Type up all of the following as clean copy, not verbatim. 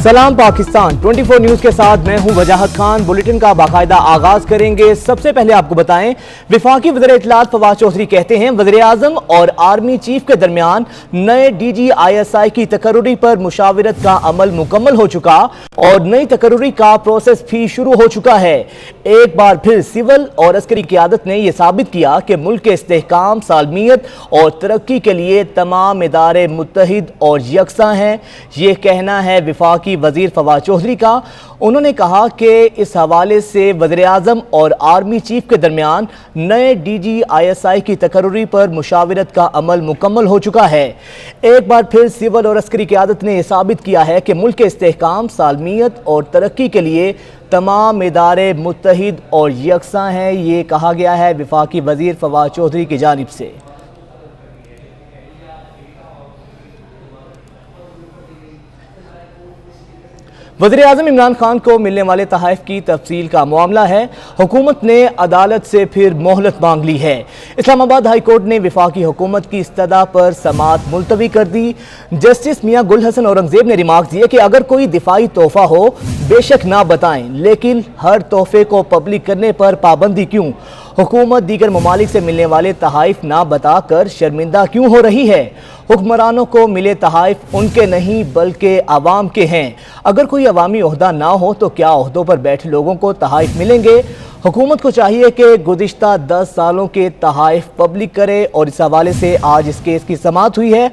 सलाम पाकिस्तान 24 न्यूज के साथ मैं हूं वजाहत खान। बुलेटिन का बाकायदा आगाज करेंगे। सबसे पहले आपको बताएं, विफाकी वज़ीर इत्तलात फवाद चौधरी कहते हैं वज़ीर आज़म और आर्मी चीफ के दरमियान नए DGISI की तकर्रुरी पर मुशावरत का अमल मुकम्मल हो चुका और नई तकर्रुरी का प्रोसेस भी शुरू हो चुका है। एक बार फिर सिविल और अस्करी क़यादत ने यह साबित किया कि मुल्क के इस्तेहकाम, सालमियत और तरक्की के लिए तमाम इदारे मुत्तहिद और यकसा हैं। ये कहना है विफाकी वजीर फवाद चौधरी का। उन्होंने कहा कि इस हवाले से वज़ीर आज़म और आर्मी चीफ के दरमियान नए DGISI की तकर्रुरी पर मुशावरत का अमल मुकम्मल हो चुका है। एक बार फिर सिविल और अस्करी क़यादत ने यह साबित किया है कि मुल्क के इस्तेहकाम, सालमियत और तरक्की के लिए तमाम इदारे मुत्तहिद और यकसा हैं। ये कहा गया है विफाकी वजीर फवाद चौधरी की जानिब से। वज़ीर आज़म इमरान खान को मिलने वाले तहफ़ की तफसील का मामला है। हुकूमत ने अदालत से फिर मोहलत मांग ली है। इस्लामाबाद हाई कोर्ट ने विफाकी हुकूमत की इस्तदा पर समाअत मुलतवी कर दी। जस्टिस मियां गुल हसन औरंगजेब ने रिमार्क दिए कि अगर कोई दिफाई तोहफा हो बेशक ना बताएं, लेकिन हर तोहफे को पब्लिक करने पर पाबंदी क्यों? हुकूमत दीगर ममालिक से मिलने वाले तहाइफ ना बताकर शर्मिंदा क्यों हो रही है? हुक्मरानों को मिले तहाइफ उनके नहीं बल्कि आवाम के हैं। अगर कोई अवामी ओहदा ना हो तो क्या ओहदों पर बैठे लोगों को तहाइफ मिलेंगे? हुकूमत को चाहिए कि गुज़िश्ता 10 सालों के तहाइफ पब्लिक करे और इस हवाले से आज इस केस की समाअत हुई है।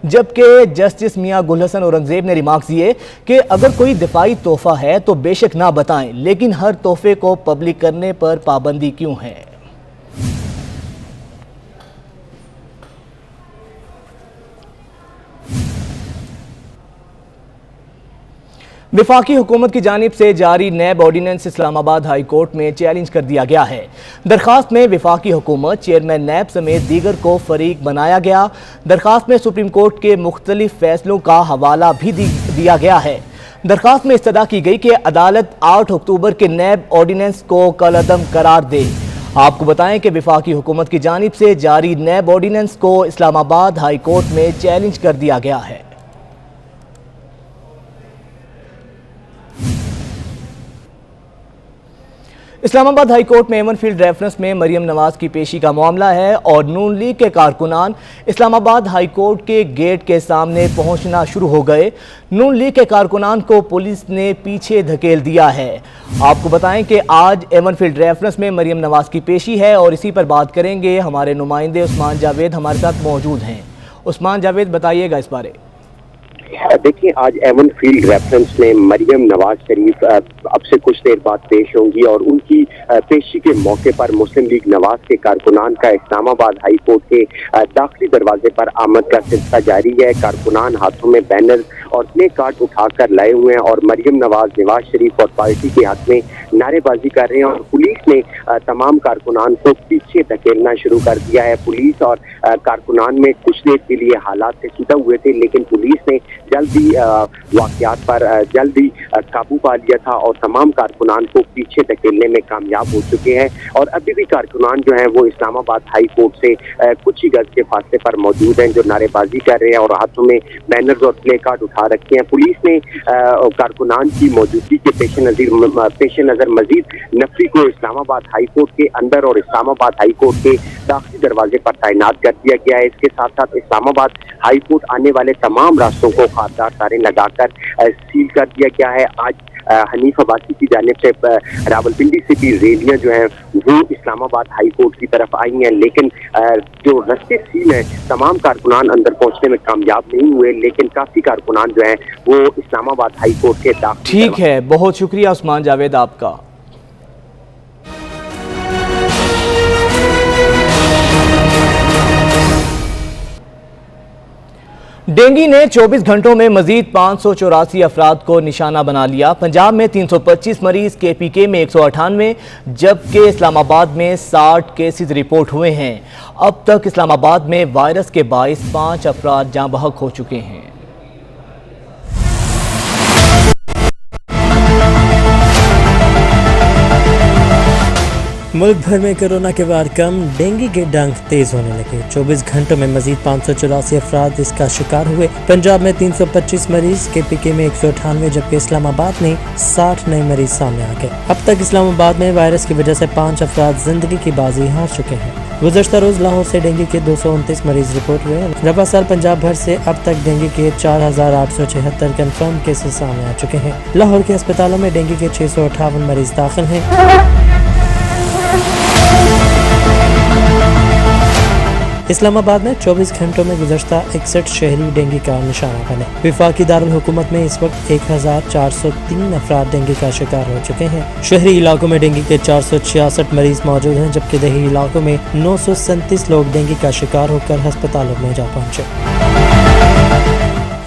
जबकि जस्टिस मियां गुल हसन औरंगजेब ने रिमार्क दिए कि अगर कोई दिफाई तोहफा है तो बेशक ना बताएं, लेकिन हर तोहफे को पब्लिक करने पर पाबंदी क्यों है? विफाकी हुकूमत की जानिब से जारी नैब ऑर्डिनेंस इस्लामाबाद हाई कोर्ट में चैलेंज कर दिया गया है। दरखास्त में विफाकी हुकूमत, चेयरमैन नैब समेत दीगर को फरीक बनाया गया। दरखास्त में सुप्रीम कोर्ट के मुख्तलिफ फैसलों का हवाला भी दिया गया है। दरखास्त में इस्तदा की गई कि अदालत 8 अक्टूबर के नैब ऑर्डिनेंस को कलअदम करार दे। आपको बताएं कि विफाकी हुकूमत की जानिब से जारी नैब ऑर्डिनेंस को इस्लामाबाद हाई कोर्ट में चैलेंज कर दिया गया है। इस्लामाबाद हाई कोर्ट में एवन फील्ड रेफरेंस में मरियम नवाज की पेशी का मामला है और नून लीग के कारकुनान इस्लामाबाद हाई कोर्ट के गेट के सामने पहुंचना शुरू हो गए। नून लीग के कारकुनान को पुलिस ने पीछे धकेल दिया है। आपको बताएं कि आज एवन फील्ड रेफरेंस में मरियम नवाज की पेशी है और इसी पर बात करेंगे। हमारे नुमाइंदे उस्मान जावेद हमारे साथ मौजूद हैं। उस्मान जावेद, बताइएगा इस बारे। देखिए, आज एवन फील्ड रेफरेंस में मरियम नवाज शरीफ अब से कुछ देर बाद पेश होंगी और उनकी पेशी के मौके पर मुस्लिम लीग नवाज के कारकुनान का इस्लामाबाद हाई कोर्ट के दाखिली दरवाजे पर आमद का सिलसिला जारी है। कारकुनान हाथों में बैनर और प्ले कार्ड उठाकर लाए हुए हैं और मरियम नवाज शरीफ और पार्टी के हाथ में नारेबाजी कर रहे हैं और पुलिस ने तमाम कारकुनान को पीछे धकेलना शुरू कर दिया है। पुलिस और कारकुनान में कुछ देर के लिए हालात से सीधा हुए थे, लेकिन पुलिस ने जल्दी वाक़यात पर जल्दी काबू पा लिया था और तमाम कारकुनान को पीछे धकेलने में कामयाब हो चुके हैं। और अभी भी कारकुनान जो हैं वो इस्लामाबाद हाई कोर्ट से कुछ ही गज के फासले पर मौजूद हैं, जो नारेबाजी कर रहे हैं और हाथों में बैनर्स और प्ले कार्ड उठा रखे हैं। पुलिस ने कारकुनान की मौजूदगी के पेश नज़र मजीद नफरी को इस्लामाबाद हाई कोर्ट के अंदर और इस्लामाबाद हाई कोर्ट के दाखिली दरवाजे पर तैनात कर दिया गया है। इसके साथ साथ इस्लामाबाद हाई कोर्ट आने वाले तमाम रास्तों को खारदार तारे लगाकर सील कर दिया गया है। आज हनीफ अब्बासी की जानिब से रावलपिंडी से भी रैलियां जो हैं वो इस्लामाबाद हाई कोर्ट की तरफ आई हैं, लेकिन जो रस्ते सील हैं तमाम कारकुनान अंदर पहुंचने में कामयाब नहीं हुए, लेकिन काफ़ी कारकुनान जो हैं वो इस्लामाबाद हाई कोर्ट के दाखिल। ठीक है, बहुत शुक्रिया उस्मान जावेद आपका। डेंगू ने 24 घंटों में मजीद 584 अफराद को निशाना बना लिया। पंजाब में 325 मरीज, KPK में 198, जबकि इस्लामाबाद में 60 केसेस रिपोर्ट हुए हैं। अब तक इस्लामाबाद में वायरस के बाइस 5 अफराद जाँ बहक हो चुके हैं। मुल्क भर में कोरोना के वार कम, डेंगू के डंक तेज होने लगे। 24 घंटों में मजीद 584 अफराद इसका शिकार हुए। पंजाब में 325 मरीज, KPK में 198, जबकि इस्लामाबाद में 60 नए मरीज सामने आ गए। अब तक इस्लामाबाद में वायरस की वजह से 5 अफराद जिंदगी की बाजी हार चुके हैं। गुज़श्ता रोज लाहौर से डेंगू के 229 मरीज रिपोर्ट हुए। रबा साल पंजाब भर से अब तक डेंगू के 4876 कन्फर्म केसेस सामने आ चुके हैं। लाहौर के अस्पतालों में डेंगू के 658 मरीज दाखिल हैं। इस्लामाबाद में 24 घंटों में गुज़श्ता 61 शहरी डेंगू का निशाना बने। वफाकी दारुल हुकूमत में इस वक्त 1403 अफराद डेंगू का शिकार हो चुके हैं। शहरी इलाकों में डेंगू के 466 मरीज मौजूद हैं, जबकि देही इलाकों में 937 लोग डेंगू का शिकार होकर अस्पतालों में जा पहुंचे।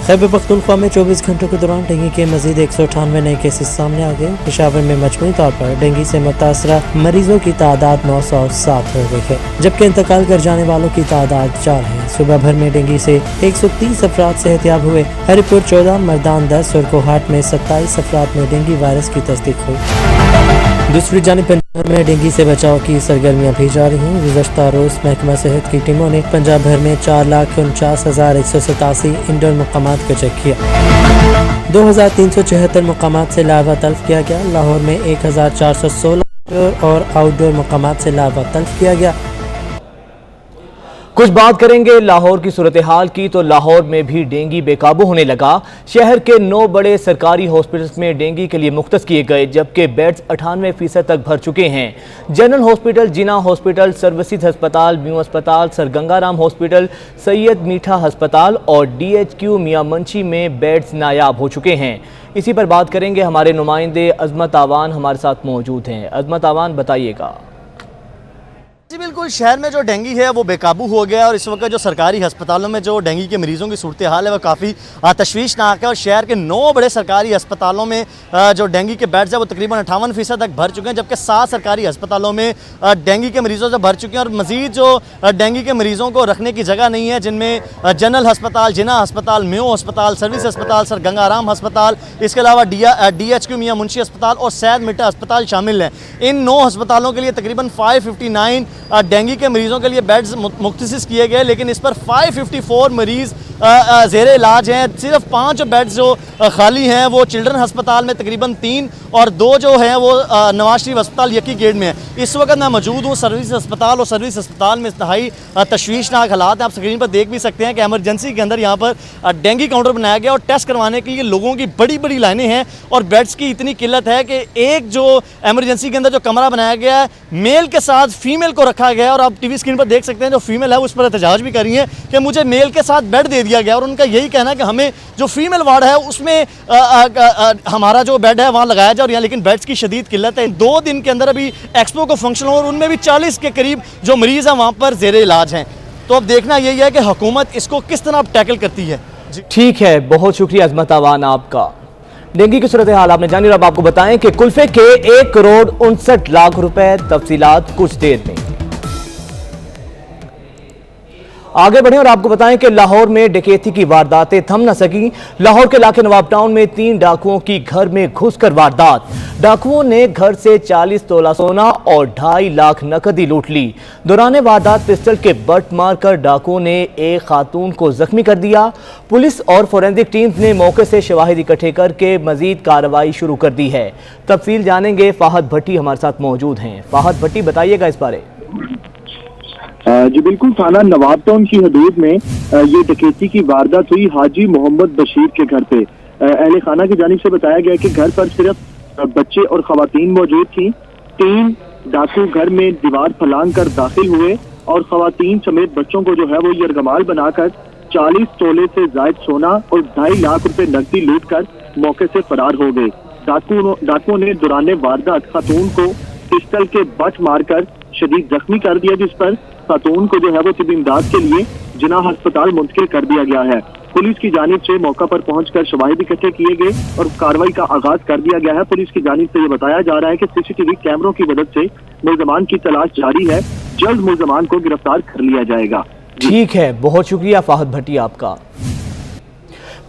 खैबर पख्तूनख्वा में 24 घंटों के दौरान डेंगू के मजीद 198 नए केसेस सामने आ गए। पेशावर में मजमूई तौर पर डेंगू से मुतासरा मरीजों की तादाद 907 हो गई है, जबकि इंतकाल कर जाने वालों की तादाद 4 है। सुबह भर में डेंगू से 130 अफराद सेहतियाब हुए। हरिपुर 14, मर्दान 10 और कोहाट में 27 अफराद में डेंगू वायरस की तस्दीक हुई। दूसरी जानिब पंजाब में डेंगू से बचाव की सरगर्मियां भी जारी हैं। गुज़श्ता रोज महकमा सेहत की टीमों ने पंजाब भर में 4,49,187 इंडोर मकामात को चेक किया। 2,376 मकामात से लार्वा तल्फ किया गया। लाहौर में 1,416 और आउटडोर मकामात से लार्वा तल्फ किया गया। कुछ बात करेंगे लाहौर की सूरत हाल की, तो लाहौर में भी डेंगू बेकाबू होने लगा। शहर के 9 बड़े सरकारी हॉस्पिटल्स में डेंगू के लिए मुख्तस किए गए, जबकि बेड्स 98% तक भर चुके हैं। जनरल हॉस्पिटल, जिना हॉस्पिटल, सर्वसित अस्पताल, म्यू अस्पताल, सर गंगाराम हॉस्पिटल, सैयद मीठा अस्पताल और DHQ मियां मंची में बेड्स नायाब हो चुके हैं। इसी पर बात करेंगे, हमारे नुमाइंदे अजमत आवान हमारे साथ मौजूद हैं। अजमत आवान, बताइएगा। जी बिल्कुल, शहर में जो डेंगू है वो बेकाबू हो गया और इस वक्त जो सरकारी अस्पतालों में जो डेंगू के मरीज़ों की सूरत हाल है वो काफ़ी तशवीशनाक है। और शहर के 9 बड़े सरकारी अस्पतालों में जो डेंगू के बेड्स हैं वो तकरीबन 58% तक भर चुके हैं, जबकि 7 सरकारी अस्पतालों में डेंगू के मरीज़ों से भर चुके हैं। और मज़ीद जो डेंगू के मरीज़ों को रखने की जगह नहीं है, जिनमें जनरल अस्पताल, जिना अस्पताल, म्यू अस्पताल, सर्विस अस्पताल, सर गंगाराम अस्पताल, इसके अलावा DHQ मियां मुंशी अस्पताल और सैयद मीठा अस्पताल शामिल हैं। इन 9 अस्पतालों के लिए तकरीबन 559 डेंगू के मरीज़ों के लिए बेड्स मुख्तसिस किए गए, लेकिन इस पर 554 मरीज़ ज़ेरे इलाज हैं। सिर्फ 5 बेड्स जो खाली हैं वो चिल्ड्रन अस्पताल में तकरीबन 3 और 2 जो हैं वो नवाज शरीफ अस्पताल यकी गेट में है। इस वक्त मैं मौजूद हूँ सर्विस अस्पताल, और सर्विस अस्पताल में इंतहाई तशवीशनाक हालात हैं। आप स्क्रीन पर देख भी सकते हैं कि एमरजेंसी के अंदर यहाँ पर डेंगू काउंटर बनाया गया और टेस्ट करवाने के लिए लोगों की बड़ी बड़ी लाइनें हैं और बेड्स की इतनी किल्लत है कि एक जो एमरजेंसी के अंदर जो कमरा बनाया गया है, मेल के साथ फीमेल को रखा गया है। और आप टीवी स्क्रीन पर देख सकते हैं जो फीमेल है उस पर एहतजाज भी कर रही है कि मुझे मेल के साथ बेड दे दिया गया, और उनका यही कहना है कि हमें जो फीमेल वार्ड है उसमें हमारा जो बेड है वहाँ लगाया जाए। और यहाँ लेकिन बेड्स की शदीद किल्लत है। 2 दिन के अंदर अभी एक्सपो को फंक्शन हो और उनमें भी 40 के करीब जो मरीज़ हैं वहाँ पर ज़ेरे इलाज हैं। तो अब देखना यही है कि हुकूमत इसको किस तरह टैकल करती है। ठीक है, बहुत शुक्रिया अजमत आवान आपका। डेंगू की सूरत हाल आपने जानी। अब आपको बताएं कि कुल्फे के 1 करोड़ 59 लाख रुपए। तफसीलात कुछ देर में। आगे बढ़े और आपको बताएं कि लाहौर में डकैती की वारदातें थम न सकी। लाहौर के इलाके नवाब टाउन में 3 डाकुओं की घर में घुसकर वारदात। डाकुओं ने घर से 40 तोला सोना और 2.5 लाख नकदी लूट ली। दौरान वारदात पिस्टल के बट मारकर डाकुओं ने एक खातून को जख्मी कर दिया। पुलिस और फोरेंसिक टीम्स ने मौके से शवाहिद इकट्ठे करके मजीद कार्रवाई शुरू कर दी है। तफसील जानेंगे, फाहद भट्टी हमारे साथ मौजूद हैं। फाहद भट्टी, बताइएगा इस बारे। जी बिल्कुल, थाना नवाब टाउन की हदूद में ये डकैती की वारदात हुई हाजी मोहम्मद बशीर के घर पे। अहले खाना की जानिब से बताया गया कि घर पर सिर्फ बच्चे और खवातीन मौजूद थी। 3 डाकू घर में दीवार फलांग कर दाखिल हुए और खवातीन समेत बच्चों को जो है वो यरगमाल बनाकर 40 तोले से जायद सोना और 2.5 लाख रुपए नकदी लूट कर मौके से फरार हो गए। डाकुओं ने दौरान वारदात खातून को पिस्टल के बट मारकर शदीद जख्मी कर दिया, जिस पर खातून को जो है वो तिब्बी इमदाद के लिए जिना अस्पताल मुंतकिल कर दिया गया है। पुलिस की जानिब से मौका पर पहुंचकर शवाहिद इकट्ठे किए गए और कार्रवाई का आगाज कर दिया गया है। पुलिस की जानिब से ये बताया जा रहा है कि CCTV कैमरों की मदद से मुल्ज़मान की तलाश जारी है। जल्द मुल्ज़मान को गिरफ्तार कर लिया जाएगा। ठीक है, बहुत शुक्रिया फाहद भट्टी आपका।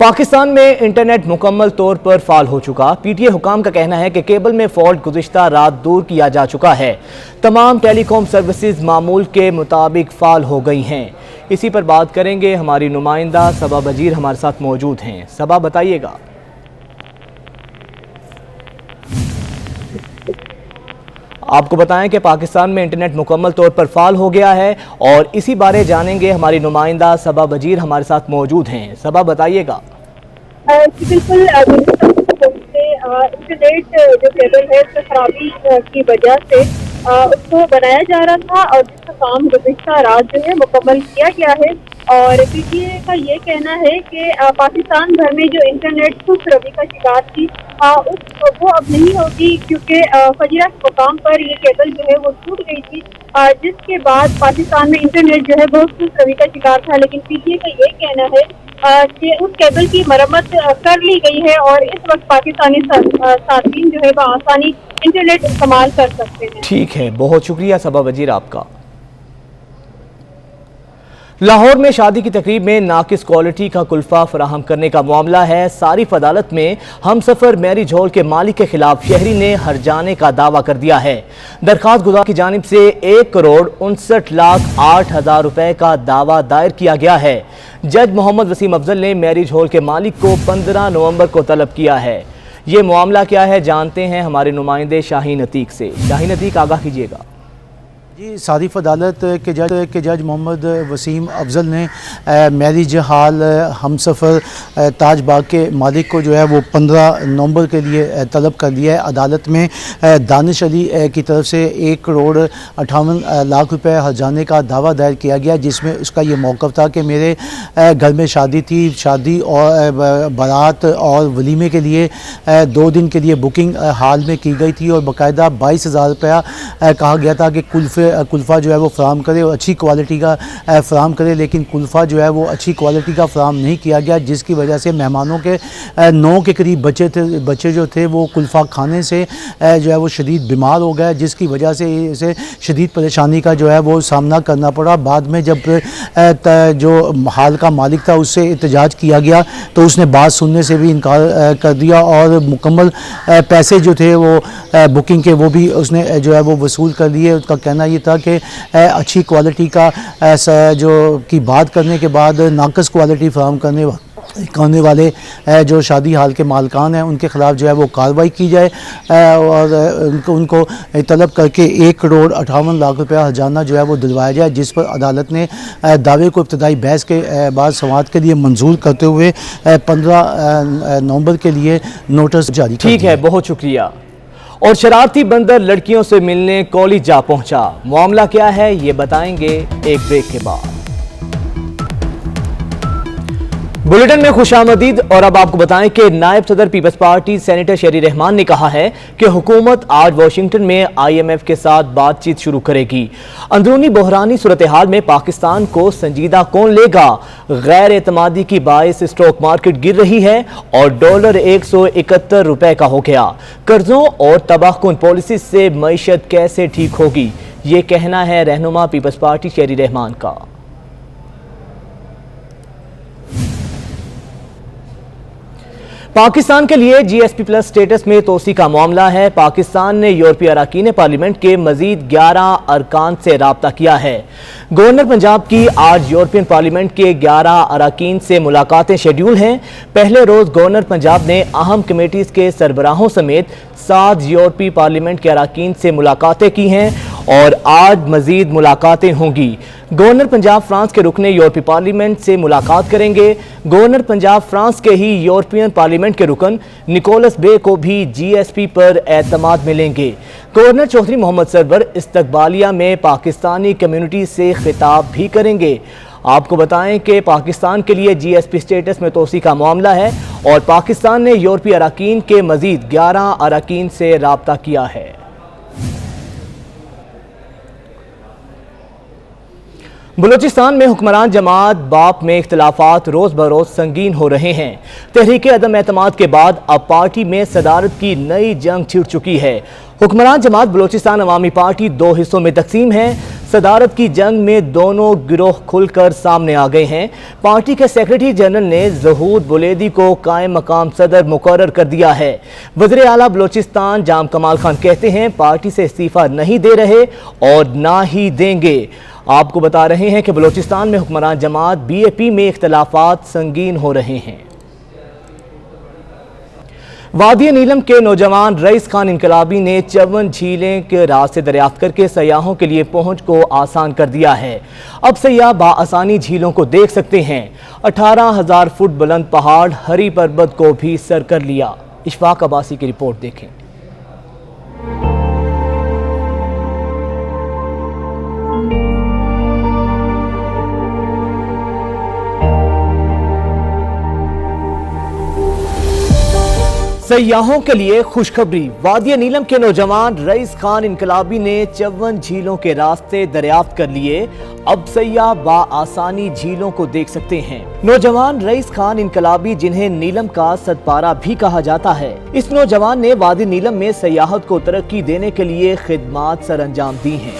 पाकिस्तान में इंटरनेट मुकम्मल तौर पर फाल हो चुका। पीटीए हुकाम का कहना है कि केबल में फॉल्ट गुज़िश्ता रात दूर किया जा चुका है। तमाम टेलीकॉम सर्विसेज मामूल के मुताबिक फाल हो गई हैं। इसी पर बात करेंगे, हमारी नुमाइंदा सबा बजीर हमारे साथ मौजूद हैं। सबा, बताइएगा। आपको बताएं कि पाकिस्तान में इंटरनेट मुकम्मल तौर पर फाल हो गया है और इसी बारे जानेंगे, हमारी नुमाइंदा सबा बजीर हमारे साथ मौजूद हैं। सबा, बताइएगा। बिल्कुल, इंटरनेट जो केबल है उसकी खराबी की वजह से उसको बनाया जा रहा था और जिसका काम गुज़िश्ता रात जो है मुकम्मल किया गया है। और पीटीए का ये कहना है कि पाकिस्तान भर में जो इंटरनेट खुश रवि का शिकार थी वो अब नहीं होगी, क्योंकि फजीरा के मुकाम पर ये केबल जो है वो टूट गई थी, जिसके बाद पाकिस्तान में इंटरनेट जो है वो खुश रवि का शिकार था। लेकिन पीटीए का ये कहना है कि उस केबल की मरम्मत कर ली गई है और इस वक्त पाकिस्तानी साथीन जो है वो आसानी इंटरनेट इस्तेमाल कर सकते हैं। ठीक है, बहुत शुक्रिया सबा वजीर आपका। लाहौर में शादी की तकरीब में नाकिस क्वालिटी का कुल्फा फराहम करने का मामला है। सारिफ अदालत में हमसफर मैरिज हॉल के मालिक के खिलाफ शहरी ने हर्जाने का दावा कर दिया है। दरखास्त गुजार की जानिब से 1,59,08,000 रुपए का दावा दायर किया गया है। जज मोहम्मद वसीम अफजल ने मैरिज हॉल के मालिक को 15 नवंबर को तलब किया है। ये मामला क्या है, जानते हैं हमारे नुमाइंदे शाहीन अतीक से। शाहीन अतीक, आगाह कीजिएगा। जी, सारिफ अदालत के जज मोहम्मद वसीम अफजल ने मैरिज हॉल हमसफ़र ताज बाग के मालिक को जो है वो 15 नवंबर के लिए तलब कर दिया है। अदालत में दानिश अली की तरफ से 1,58,00,000 रुपए हर्जाने का दावा दायर किया गया, जिसमें उसका ये मौक़िफ़ था कि मेरे घर में शादी थी, शादी और बारात और वलीमे के लिए 2 दिन के लिए बुकिंग हाल में की गई थी और बाकायदा 22,000 रुपया कहा गया था कि कुल्फ़ा जो है वो फ़राम करे और अच्छी क्वालिटी का फ़राम करे, लेकिन कुल्फ़ा जो है वो अच्छी क्वालिटी का फ़राम नहीं किया गया, जिसकी वजह से मेहमानों के 9 के करीब बच्चे जो थे वो कुल्फ़ा खाने से जो है वो शदीद बीमार हो गए, जिसकी वजह से इसे शदीद परेशानी का जो है वो सामना करना पड़ा। बाद में जब जो हाल का मालिक था उससे एहतजाज किया गया तो उसने बात सुनने से भी इनकार कर दिया और मुकम्मल पैसे जो थे वो बुकिंग के वो भी उसने जो है वो वसूल कर लिए। उसका कहना ये था कि अच्छी क्वालिटी का जो की बात करने के बाद नाकस क्वालिटी फराहम करने वाले जो शादी हाल के मालकान हैं उनके ख़िलाफ़ जो है वो कार्रवाई की जाए और उनको तलब करके 1,58,00,000 रुपया हर्जाना जो है वो दिलवाया जाए, जिस पर अदालत ने दावे को इब्तदाई बहस के बाद समाअत के लिए मंजूर करते हुए 15 नवंबर के लिए नोटिस जारी कर दिया। ठीक है, बहुत शुक्रिया। और शरारती बंदर लड़कियों से मिलने कॉलेज जा पहुंचा। मामला क्या है ये बताएंगे एक ब्रेक के बाद। बुलेटिन में खुशामदीद। और अब आपको बताएं कि नायब सदर पीपल्स पार्टी सेनेटर शेरी रहमान ने कहा है कि हुकूमत आज वाशिंगटन में IMF के साथ बातचीत शुरू करेगी। अंदरूनी बहरानी सूरत हाल में पाकिस्तान को संजीदा कौन लेगा? गैर एतमादी की बाइस स्टॉक मार्केट गिर रही है और डॉलर 171 रुपए का हो गया। कर्जों और तबाहकुन पॉलिसी से मईशत कैसे ठीक होगी, ये कहना है रहनुमा पीपल्स पार्टी शेरी रहमान का। पाकिस्तान के लिए GSP प्लस स्टेटस में तोसी का मामला है। पाकिस्तान ने यूरोपीय अरकान पार्लियामेंट के मजीद 11 अरकान से राब्ता किया है। गवर्नर पंजाब की आज यूरोपियन पार्लियामेंट के 11 अरकान से मुलाकातें शेड्यूल हैं। पहले रोज गवर्नर पंजाब ने अहम कमेटीज के सरबराहों समेत 7 यूरोपीय पार्लियामेंट के अरकान से मुलाकातें की हैं और आज मजीद मुलाकातें होंगी। गवर्नर पंजाब फ्रांस के रुकने यूरोपीय पार्लियामेंट से मुलाकात करेंगे। गवर्नर पंजाब फ्रांस के ही यूरोपियन पार्लियामेंट के रुकन निकोलस बे को भी GSP पर एतमाद मिलेंगे। गवर्नर चौधरी मोहम्मद सरवर इस्तकबालिया में पाकिस्तानी कम्युनिटी से खिताब भी करेंगे। आपको बताएं कि पाकिस्तान के लिए GSP स्टेटस में तोसी का मामला है और पाकिस्तान ने यूरोपीय अरकान के मजीद 11 अरकान से राब्ता किया है। बलूचिस्तान में हुक्मरान जमात बाप में इख्तलाफात रोज बरोज संगीन हो रहे हैं। तहरीक अदम एतमाद के बाद अब पार्टी में सदारत की नई जंग छिड़ चुकी है। हुक्मरान जमात बलूचिस्तान अवामी पार्टी दो हिस्सों में तकसीम है। सदारत की जंग में दोनों गिरोह खुलकर सामने आ गए हैं। पार्टी के सेक्रेटरी जनरल ने ज़हूद बुलेदी को कायम मकाम सदर मुकर्रर कर दिया है। वज़ीर आला बलूचिस्तान जाम कमाल खान कहते हैं पार्टी से इस्तीफ़ा नहीं दे रहे और ना ही देंगे। आपको बता रहे हैं कि बलूचिस्तान में हुक्मरान जमात बीएपी में इख्तलाफात संगीन हो रहे हैं। वादी नीलम के नौजवान रईस खान इनकलाबी ने चवन झीलें के रास्ते दरियाफ्त करके सयाहों के लिए पहुंच को आसान कर दिया है। अब सयाह बाआसानी झीलों को देख सकते हैं। 18,000 फुट बुलंद पहाड़ हरी पर्वत को भी सर कर लिया। इशफाक अब्बासी की रिपोर्ट देखें। सयाहों के लिए खुशखबरी। वादी नीलम के नौजवान रईस खान इनकलाबी ने चवन झीलों के रास्ते दरियाफ्त कर लिए। अब सयाह बाआसानी झीलों को देख सकते हैं। नौजवान रईस खान इनकलाबी, जिन्हें नीलम का सतपारा भी कहा जाता है, इस नौजवान ने वादी नीलम में सयाहत को तरक्की देने के लिए खिदमात सर अंजाम दी हैं।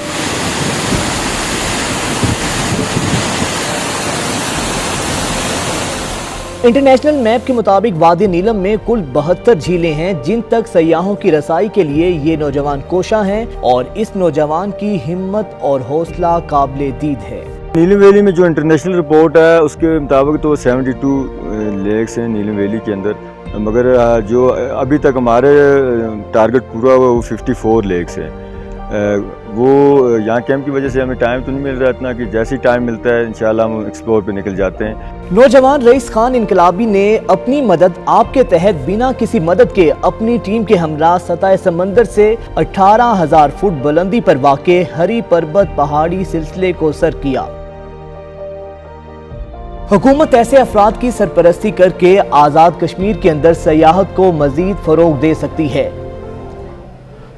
इंटरनेशनल मैप के मुताबिक वादी नीलम में कुल 72 झीलें हैं, जिन तक सयाहों की रसाई के लिए ये नौजवान कोशा हैं और इस नौजवान की हिम्मत और हौसला काबिले दीद है। नीलम वैली में जो इंटरनेशनल रिपोर्ट है उसके मुताबिक तो 72 लेक्स हैं नीलम वैली के अंदर, मगर जो अभी तक हमारे टारगेट पूरा हुआ वो 54 लेक्स है। वो यहाँ कैंप की वजह से हमें टाइम तो नहीं मिल रहा इतना, कि जैसे ही टाइम मिलता है इंशाल्लाह हम एक्सप्लोर पे निकल जाते हैं। नौजवान रईस खान इनकलाबी ने अपनी मदद आपके तहत बिना किसी मदद के अपनी टीम के हमरा सतह समंदर से 18,000 फुट बुलंदी पर वाक़े हरी पर्वत पहाड़ी सिलसिले को सर किया। हुकूमत ऐसे अफराद की सरपरस्ती करके आज़ाद कश्मीर के अंदर सयाहत को मजीद फरोग दे सकती है।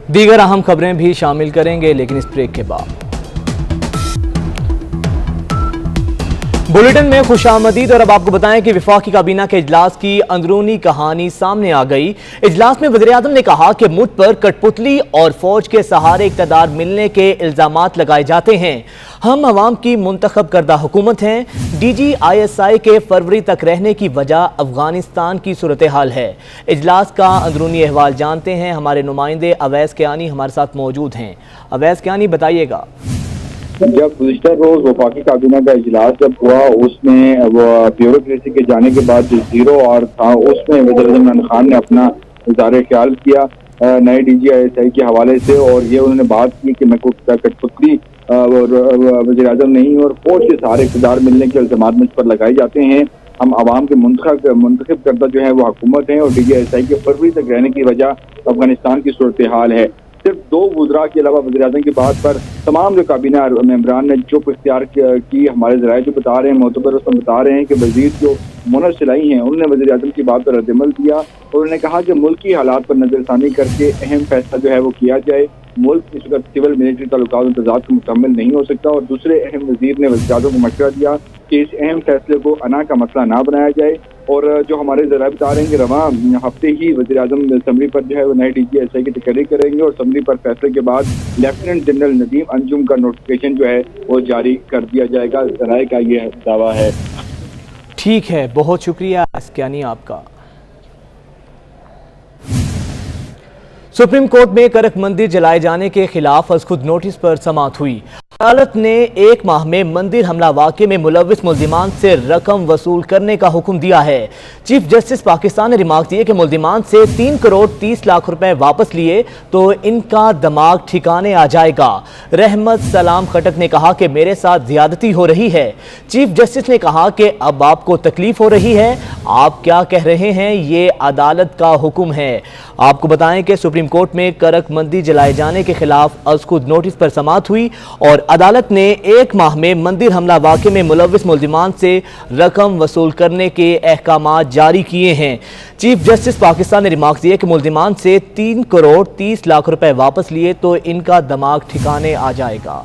दीगर अहम खबरें भी शामिल करेंगे, लेकिन इस ब्रेक के बाद। बुलेटिन में खुशामदीद। और अब आपको बताएं कि वफाकी काबीना के इजलास की अंदरूनी कहानी सामने आ गई। इजलास में वज़ीर आज़म ने कहा कि मुल्क पर कठपुतली और फौज के सहारे इक़्तिदार मिलने के इल्जामात लगाए जाते हैं। हम अवाम की मुंतखब करदा हुकूमत हैं। DGISI के फरवरी तक रहने की वजह अफगानिस्तान की सूरत हाल है। इजलास का अंदरूनी अहवाल जानते हैं। हमारे नुमाइंदे अवैस कियानी हमारे साथ मौजूद हैं। अवैस कियानी, बताइएगा। जब गुज़िश्ता रोज वफाकी काबीना का इजलास जब हुआ, उसमें ब्यूरोक्रेसी के जाने के बाद जो जीरो और था, उसमें वज़ीर आज़म इमरान खान ने अपना इज़हार ख्याल किया नए DGISI के हवाले से, और ये उन्होंने बात की कि मैं कोई कठपुतली और वज़ीर आज़म नहीं और फौज के सहारे इक़्तिदार मिलने के इल्ज़ामात मुझ पर लगाए जाते हैं। हम आवाम के मुंतखब करदा जो है वो हुकूमत है, और DGISI के फरवरी तक रहने की वजह अफगानिस्तान की सूरत हाल है। सिर्फ 2 वज़रा के अलावा वज़ीर आज़म की बात पर तमाम जो काबीना मेंबरान ने चुप इख्तियार की। हमारे ज़राए जो बता रहे हैं, मोतबर उसमें बता रहे हैं कि वज़ीर जो मुनर सिलाई हैं, उन्होंने वज़ीर आज़म की बात पर रद्दअमल दिया और उन्होंने कहा कि मुल्की हालात पर नज़रसानी करके अहम फैसला जो है वो किया जाए। मुल्क इस वक्त सिविल मिलिट्री ताल्लुकात और तज़ाद को मुकम्मल नहीं हो सकता। और दूसरे अहम वज़ीर ने वज़ीर आज़म को मशवरा दिया कि इस अहम फैसले को अना का मसला ना बनाया जाए। और जो हमारे ज़राए बता रहे हैं कि रवां हफ्ते ही वज़ीर आज़म असम्बली पर जो है वो नए DGISI की तकरीर करेंगे, और असम्बली पर फैसले के बाद लेफ्टिनेंट जनरल नदीम अंजुम का नोटिफिकेशन जो है वो जारी कर दिया जाएगा। ज़राए का ये दावा है। ठीक है, बहुत शुक्रिया कियानी आपका। सुप्रीम कोर्ट में करक मंदिर जलाए जाने के खिलाफ आज खुद नोटिस पर समाअत हुई। अदालत ने 1 माह में मंदिर हमला वाक़े में मुलव्विस मुल्ज़िमान से रकम वसूल करने का हुक्म दिया है। चीफ जस्टिस पाकिस्तान ने रिमार्क दिए कि मुल्ज़िमान से 3 करोड़ 30 लाख रुपए वापस लिए तो इनका दिमाग ठिकाने आ जाएगा। रहमत सलाम खटक ने कहा कि मेरे साथ ज़्यादती हो रही है। चीफ जस्टिस ने कहा कि अब आपको तकलीफ हो रही है, आप क्या कह रहे हैं, ये अदालत का हुक्म है। आपको बताएं कि सुप्रीम कोर्ट में करक मंदिर जलाए जाने के खिलाफ आज खुद नोटिस पर समाअत हुई और अदालत ने 1 माह में मंदिर हमला वाक़े में मुलव्विस मुल्ज़िमान से रकम वसूल करने के अहकामात जारी किए हैं। चीफ जस्टिस पाकिस्तान ने रिमार्क दिए कि मुल्ज़िमान से 3 करोड़ 30 लाख रुपए वापस लिए तो इनका दिमाग ठिकाने आ जाएगा।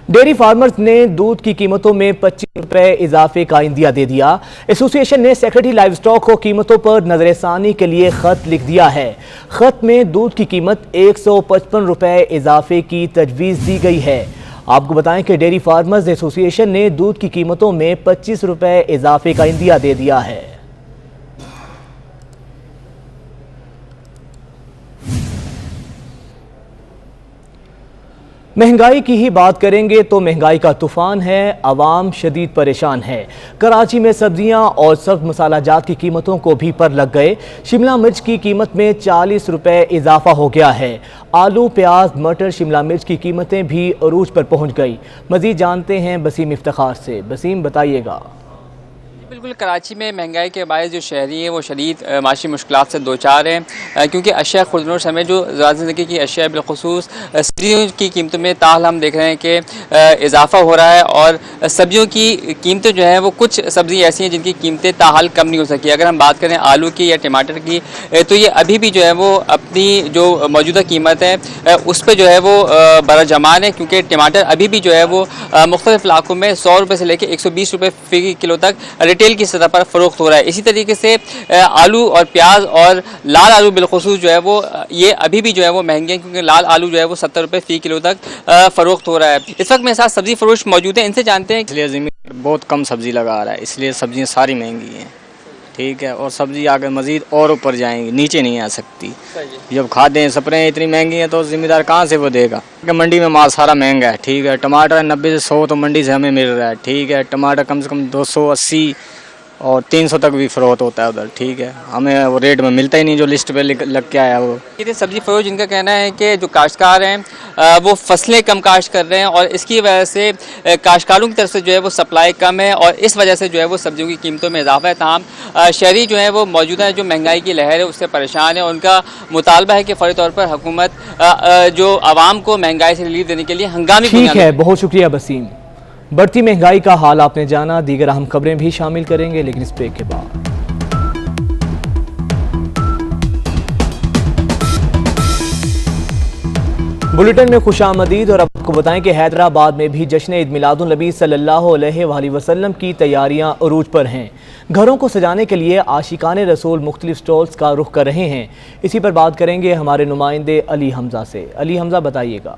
डेयरी फार्मर्स ने दूध की कीमतों में 25 रुपए इजाफे का इंदिया दे दिया। एसोसिएशन ने सेक्रेटरी लाइव स्टॉक को कीमतों पर नजरसानी के लिए खत लिख दिया है। खत में दूध की कीमत 155 रुपए इजाफे की तजवीज़ दी गई है। आपको बताएं कि डेयरी फार्मर्स एसोसिएशन ने दूध की कीमतों में 25 रुपए इजाफे का इंदिया दे दिया है। महंगाई की ही बात करेंगे तो महंगाई का तूफान है, आवाम शदीद परेशान है। कराची में सब्जियां और सब्ज मसाला जात की कीमतों को भी पर लग गए। शिमला मिर्च की कीमत में 40 रुपए इजाफा हो गया है। आलू, प्याज, मटर, शिमला मिर्च की कीमतें भी अरूज पर पहुंच गई। मजीद जानते हैं बसीम इफ्तिखार से। बसीम, बताइएगा। बिल्कुल, कराची में महंगाई के बायस जो शहरी हैं वो शदीद माशी मुश्किलात से दो चार हैं, क्योंकि अशिया खुर्दनोर समेत जो ज़िंदगी की अशिया बिलखुसूस सब्जियों की कीमतों में ताल हम देख रहे हैं कि इजाफा हो रहा है। और सब्जियों की कीमतें जो हैं वो कुछ सब्ज़ी ऐसी हैं जिनकी कीमतें ताहाल कम नहीं हो सकी। अगर हम बात करें आलू की या टमाटर की, तो ये अभी भी जो है वो अपनी जो मौजूदा कीमत है उस पर जो है वो बरजमान है, क्योंकि टमाटर अभी भी जो है वो मुख्तलिफ इलाकों में 100 रुपये से लेकर 120 रुपये फी किलो तक रिटेल की सतह पर फ़रोख्त हो रहा है। इसी तरीके से आलू और प्याज और लाल आलू बिलखुसूस जो है वो ये अभी भी जो है वो महंगे हैं, क्योंकि लाल आलू जो है वो 70 रुपये फ़ी किलो तक फ़रोख्त हो रहा है। इस वक्त मेरे साथ सब्ज़ी फरोश मौजूद हैं, इनसे जानते हैं। इसलिए ज़मीन बहुत कम सब्ज़ी लगा रहा है, इसलिए सब्ज़ियाँ सारी महंगी हैं, ठीक है। और सब्ज़ी आगे मज़ीद और ऊपर जाएंगी, नीचे नहीं आ सकती। जब खादें स्प्रे इतनी महंगी हैं तो ज़िम्मेदार कहाँ से वो देगा। मंडी में माल सारा महंगा है, ठीक है। टमाटर 90 से 100 तो मंडी से हमें मिल रहा है, ठीक है। टमाटर कम से कम 280 और 300 तक भी फ़रोख्त होता है उधर, ठीक है। हमें वो रेट में मिलता ही नहीं जो लिस्ट पे लग के आया वो। ये सब्ज़ी फरोश जिनका कहना है कि जो काश्तकार हैं वो फसलें कम काश्त कर रहे हैं और इसकी वजह से काश्तकारों की तरफ से जो है वो सप्लाई कम है और इस वजह से जो है वो सब्जियों की कीमतों में इजाफा है। तमाम शहरी जो है वो मौजूदा जो महंगाई की लहर है उससे परेशान है। उनका मुतालबा है कि फौरी तौर पर हुकूमत जो आवाम को महंगाई से रिलीफ देने के लिए हंगामी। ठीक है, बहुत शुक्रिया बसीम। बढ़ती महंगाई का हाल आपने जाना, दीगर अहम खबरें भी शामिल करेंगे, लेकिन इस ब्रेक के बाद। बुलेटिन में खुशामदीद और आपको बताएं कि हैदराबाद में भी जश्न ईद मिलादुन नबी सल्लल्लाहु अलैहि वसल्लम की तैयारियां अरूज पर हैं। घरों को सजाने के लिए आशिकाने रसूल मुख्तलिफ स्टॉल्स का रुख कर रहे हैं। इसी पर बात करेंगे हमारे नुमाइंदे अली हमजा से। अली हमजा, बताइएगा।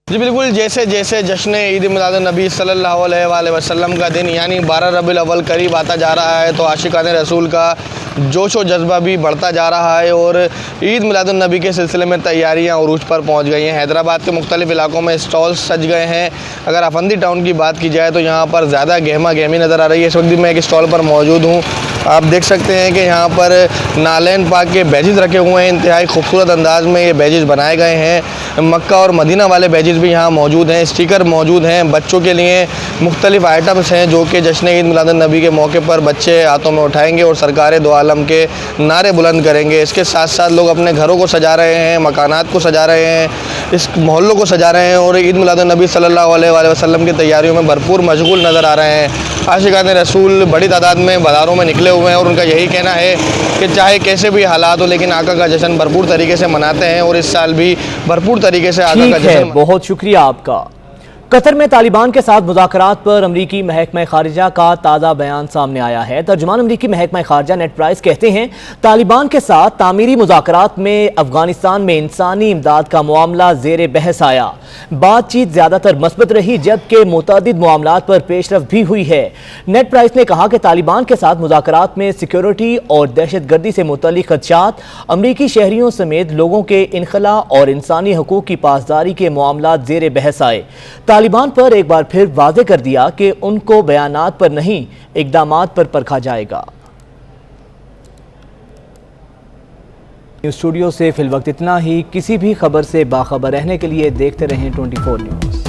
जी बिल्कुल, जैसे जैसे जश्न ईद मिलादुन नबी सल्लल्लाहु अलैहि वसल्लम का दिन यानी 12 रबीउल अव्वल करीब आता जा रहा है तो आशिकाने रसूल का जोश व जज्बा भी बढ़ता जा रहा है और ईद मिलादुन नबी के सिलसिले में तैयारियां उरूज पर पहुंच गई हैं। हैदराबाद के मुख्तलिफ इलाकों में स्टॉल्स सज गए हैं। अगर अफंदी टाउन की बात की जाए तो यहाँ पर ज़्यादा गहमा गहमी नज़र आ रही है। इस वक्त भी मैं एक स्टॉल पर मौजूद हूँ। आप देख सकते हैं कि यहाँ पर नालैन पाक के बैजेज़ रखे हुए हैं। इंतहाई खूबसूरत अंदाज में ये बैजेज़ बनाए गए हैं। मक्का और मदीना वाले बैजेज़ भी यहाँ मौजूद हैं। स्टिकर मौजूद हैं। बच्चों के लिए मुख्तलिफ आइटम्स हैं जो कि जश्न ईद मिलादुन नबी के मौके पर बच्चे हाथों में उठाएंगे और सरकार दो आलम के नारे बुलंद करेंगे। इसके साथ साथ लोग अपने घरों को सजा रहे हैं, मकानात को सजा रहे हैं, इस मोहल्लों को सजा रहे हैं और ईद मिलादुन नबी सल्लल्लाहु अलैहि वसल्लम की तैयारियों में भरपूर मशगूल नज़र आ रहे हैं। आशिकाने रसूल बड़ी तादाद में बाज़ारों में निकले हुए हैं और उनका यही कहना है कि चाहे कैसे भी हालात हो लेकिन आका का जश्न भरपूर तरीके से मनाते हैं और इस साल भी भरपूर तरीके से आका का जश्न। बहुत शुक्रिया आपका। कतर में तालिबान के साथ मुज़ाकरात पर अमरीकी महकमा खारिजा का ताज़ा बयान सामने आया है। तर्जुमान अमरीकी महकमा खारिजा नेट प्राइस कहते हैं तालिबान के साथ तामीरी मुज़ाकरात में अफगानिस्तान में इंसानी इमदाद का मामला ज़ेर बहस आया। बातचीत ज़्यादातर मस्बत रही जबकि मुतअद्दिद मामलात पर पेशरफ भी हुई है। नेट प्राइस ने कहा कि तालिबान के साथ मुज़ाकरात में सिक्योरिटी और दहशत गर्दी से मुतल्लिक़ खदशात, अमरीकी शहरियों समेत लोगों के इनखला और इंसानी हकूक़ की पासदारी के मामलात ज़ेर बहस आए। तालिबान पर एक बार फिर वाज़े कर दिया कि उनको बयानात पर नहीं इक़दामात पर परखा जाएगा। न्यूज़ स्टूडियो से फिलवक्त इतना ही। किसी भी खबर से बाखबर रहने के लिए देखते रहें 24 न्यूज़।